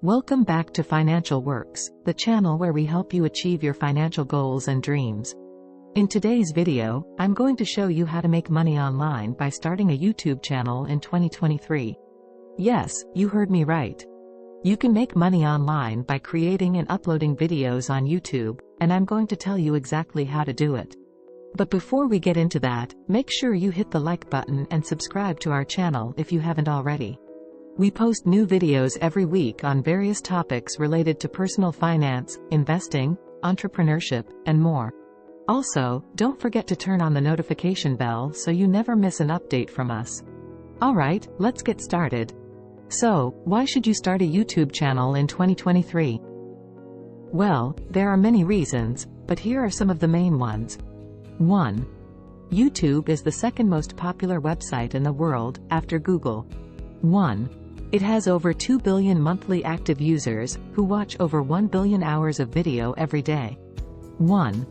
Welcome back to Financial Works, the channel where we help you achieve your financial goals and dreams. In today's video, I'm going to show you how to make money online by starting a YouTube channel in 2023. Yes, you heard me right. You can make money online by creating and uploading videos on YouTube, and I'm going to tell you exactly how to do it. But before we get into that, make sure you hit the like button and subscribe to our channel if you haven't already. We post new videos every week on various topics related to personal finance, investing, entrepreneurship, and more. Also, don't forget to turn on the notification bell so you never miss an update from us. Alright, let's get started. So, why should you start a YouTube channel in 2023? Well, there are many reasons, but here are some of the main ones. 1. YouTube is the second most popular website in the world, after Google. 1. It has over 2 billion monthly active users, who watch over 1 billion hours of video every day. 1.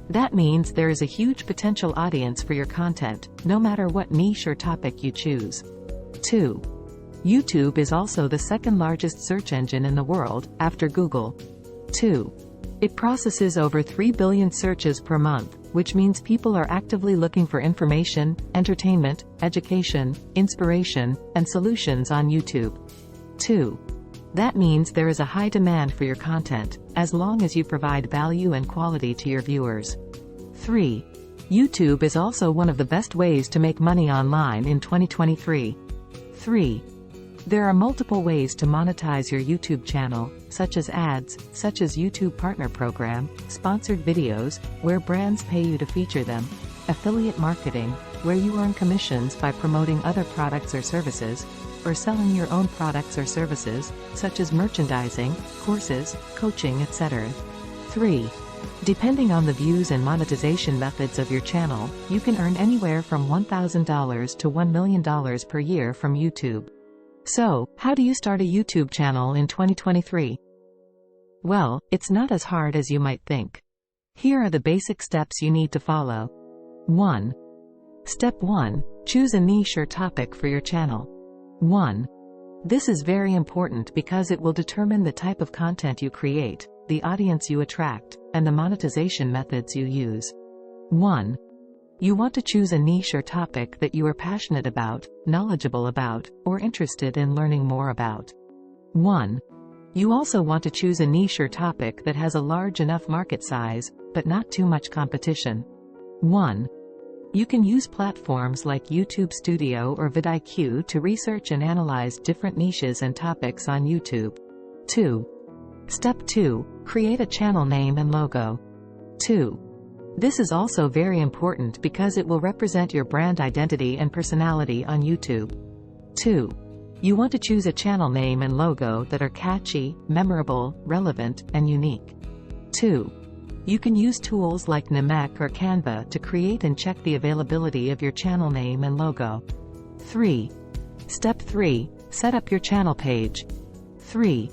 That means there is a huge potential audience for your content, no matter what niche or topic you choose. 2. YouTube is also the second largest search engine in the world, after Google. 2. It processes over 3 billion searches per month, which means people are actively looking for information, entertainment, education, inspiration, and solutions on YouTube. 2. That means there is a high demand for your content, as long as you provide value and quality to your viewers. 3. YouTube is also one of the best ways to make money online in 2023. 3. There are multiple ways to monetize your YouTube channel, such as ads, such as YouTube Partner Program, sponsored videos, where brands pay you to feature them, affiliate marketing, where you earn commissions by promoting other products or services, or selling your own products or services, such as merchandising, courses, coaching, etc. 3. Depending on the views and monetization methods of your channel, you can earn anywhere from $1,000 to $1 million per year from YouTube. So, how do you start a YouTube channel in 2023? Well, it's not as hard as you might think. Here are the basic steps you need to follow. 1. Step 1. Choose a niche or topic for your channel. 1. This is very important because it will determine the type of content you create, the audience you attract, and the monetization methods you use. 1. You want to choose a niche or topic that you are passionate about, knowledgeable about, or interested in learning more about. 1. You also want to choose a niche or topic that has a large enough market size, but not too much competition. 1. You can use platforms like YouTube Studio or vidIQ to research and analyze different niches and topics on YouTube. 2. Step 2. Create a channel name and logo. 2. This is also very important because it will represent your brand identity and personality on YouTube. 2. You want to choose a channel name and logo that are catchy, memorable, relevant, and unique. 2. You can use tools like Namek or Canva to create and check the availability of your channel name and logo. 3. Step 3. Set up your channel page. 3.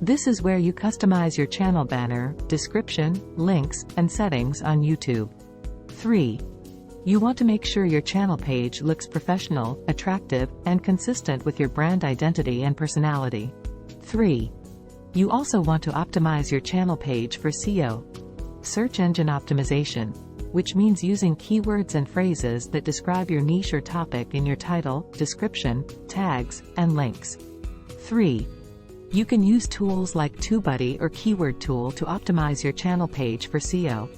This is where you customize your channel banner, description, links, and settings on YouTube. 3. You want to make sure your channel page looks professional, attractive, and consistent with your brand identity and personality. 3. You also want to optimize your channel page for SEO, search engine optimization, which means using keywords and phrases that describe your niche or topic in your title, description, tags, and links. 3. You can use tools like TubeBuddy or Keyword Tool to optimize your channel page for SEO.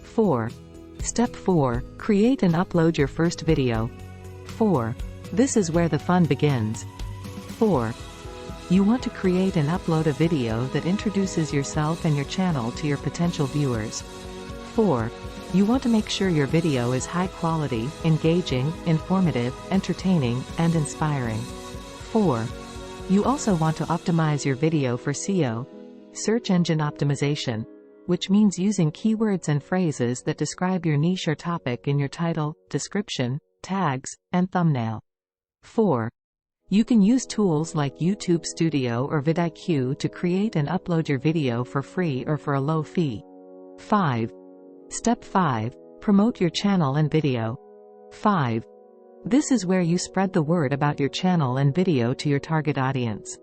4. Step 4. Create and upload your first video. 4. This is where the fun begins. 4. You want to create and upload a video that introduces yourself and your channel to your potential viewers. 4. You want to make sure your video is high quality, engaging, informative, entertaining, and inspiring. 4. You also want to optimize your video for SEO, search engine optimization, which means using keywords and phrases that describe your niche or topic in your title, description, tags, and thumbnail. 4. You can use tools like YouTube Studio or vidIQ to create and upload your video for free or for a low fee. 5. Step 5. Promote your channel and video. 5. This is where you spread the word about your channel and video to your target audience.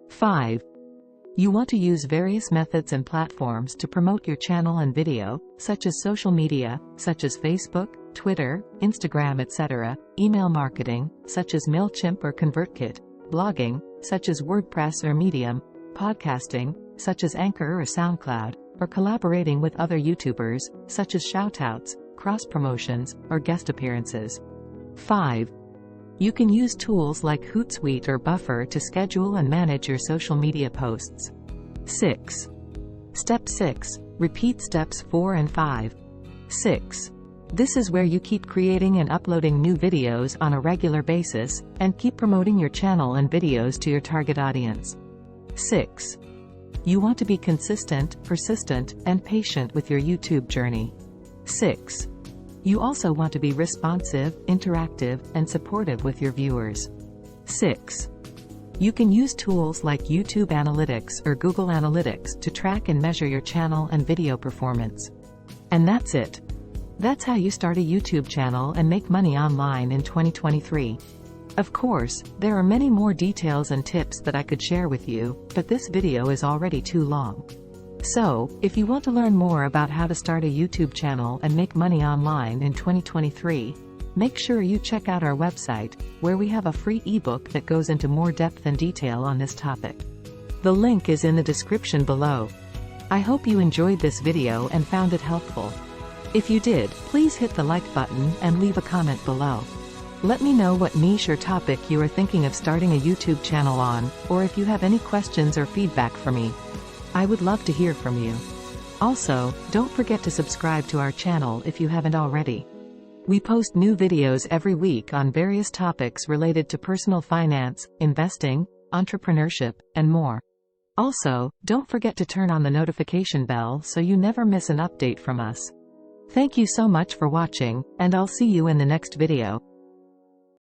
5. You want to use various methods and platforms to promote your channel and video, such as social media, such as Facebook, Twitter, Instagram, etc., email marketing, such as MailChimp or ConvertKit, blogging, such as WordPress or Medium, podcasting, such as Anchor or SoundCloud, or collaborating with other YouTubers, such as shoutouts, cross-promotions, or guest appearances. 5. You can use tools like Hootsuite or Buffer to schedule and manage your social media posts. 6. Step 6. Repeat steps 4 and 5. 6. This is where you keep creating and uploading new videos on a regular basis, and keep promoting your channel and videos to your target audience. 6. You want to be consistent, persistent, and patient with your YouTube journey. 6. You also want to be responsive, interactive, and supportive with your viewers. 6. You can use tools like YouTube Analytics or Google Analytics to track and measure your channel and video performance. And that's it. That's how you start a YouTube channel and make money online in 2023. Of course, there are many more details and tips that I could share with you, but this video is already too long. So, if you want to learn more about how to start a YouTube channel and make money online in 2023, make sure you check out our website, where we have a free ebook that goes into more depth and detail on this topic. The link is in the description below. I hope you enjoyed this video and found it helpful. If you did, please hit the like button and leave a comment below. Let me know what niche or topic you are thinking of starting a YouTube channel on, or if you have any questions or feedback for me. I would love to hear from you. Also, don't forget to subscribe to our channel if you haven't already. We post new videos every week on various topics related to personal finance, investing, entrepreneurship, and more. Also, don't forget to turn on the notification bell so you never miss an update from us. Thank you so much for watching, and I'll see you in the next video.